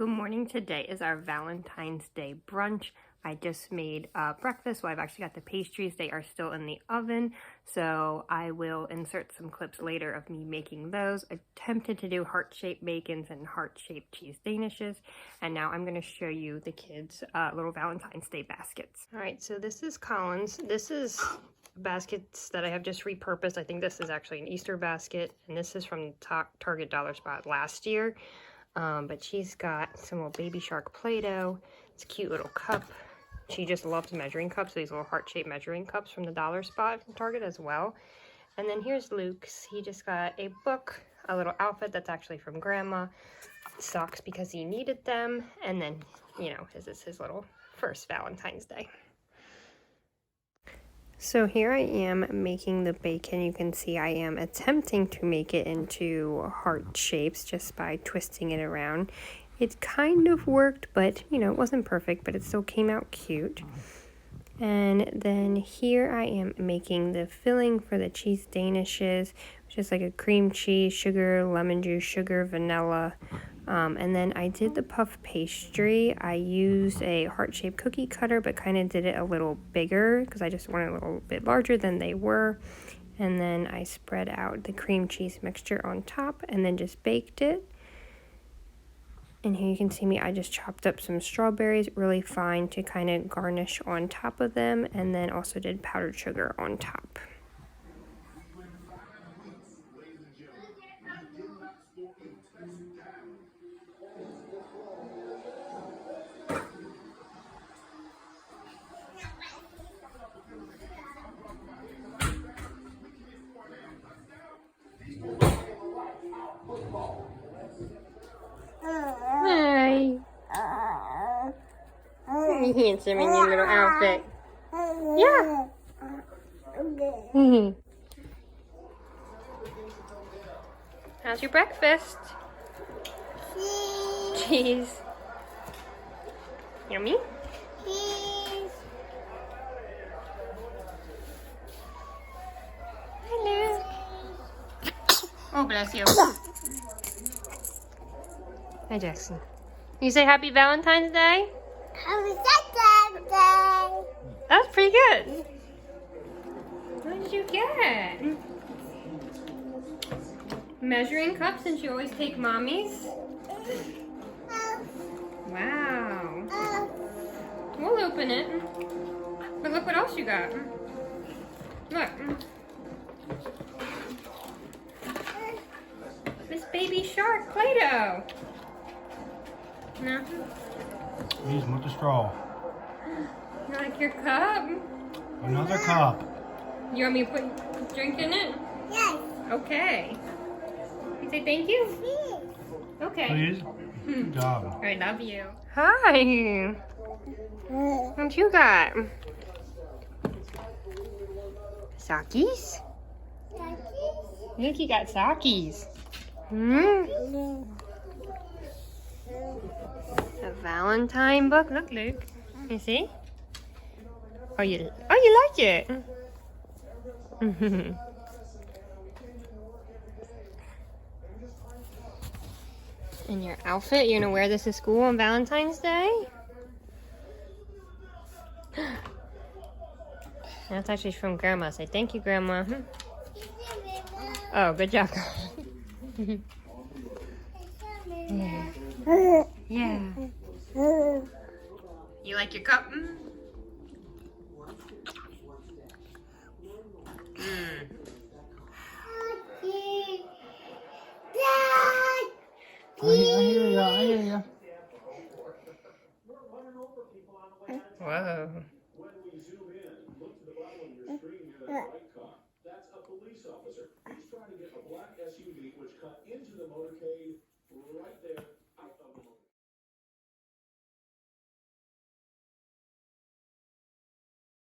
Good morning. Today is our Valentine's Day brunch. I just made breakfast, so I've actually got the pastries. They are still in the oven, so I will insert some clips later of me making those. I attempted to do heart-shaped bacons and heart-shaped cheese danishes, and now I'm going to show you the kids' little Valentine's Day baskets. All right, so this is Colin's. This is baskets that I have just repurposed. I think this is actually an Easter basket, and this is from Target Dollar Spot last year. But she's got some little baby shark Play-Doh. It's a cute little cup. She just loves measuring cups, so these little heart-shaped measuring cups from the Dollar Spot from Target as well. And then here's Luke's. He just got a book, a little outfit that's actually from Grandma, socks because he needed them, and then, you know, this is his little first Valentine's Day. So here I am making the bacon. You can see I am attempting to make it into heart shapes just by twisting it around. It kind of worked, but you know, it wasn't perfect, but it still came out cute. And then here I am making the filling for the cheese danishes, which is like a cream cheese, sugar, lemon juice, sugar, vanilla. And then I did the puff pastry. I used a heart-shaped cookie cutter, but kind of did it a little bigger because I just wanted a little bit larger than they were. And then I spread out the cream cheese mixture on top and then just baked it. And here you can see me, I just chopped up some strawberries really fine to kind of garnish on top of them, and then also did powdered sugar on top. Hi. Very handsome in your little outfit. Yeah. How's your breakfast? Cheese. Yummy? Hello. Oh, bless you. Hi, Jackson. You say Happy Valentine's Day? Happy Valentine's Day. That's pretty good. What did you get? Measuring cups, since you always take Mommy's? Wow. We'll open it. But look what else you got. Look. This baby shark Play-Doh. No? Please, with the straw. You like your cup? Another cup. You want me to put drink in it? Yes. Okay. You say thank you? Okay. Please. Good job. I love you. Hi. What you got? Sockies? Look, you got sockies. A Valentine book. Look, Luke. You see? Oh, you like it? And your outfit, you're gonna wear this to school on Valentine's Day? That's actually from Grandma. Say thank you, Grandma. Oh, good job. Yeah. You like your cup? I hear ya. I hear ya. Whoa. That's a police officer. He's trying to get a black SUV which cut into the motorcade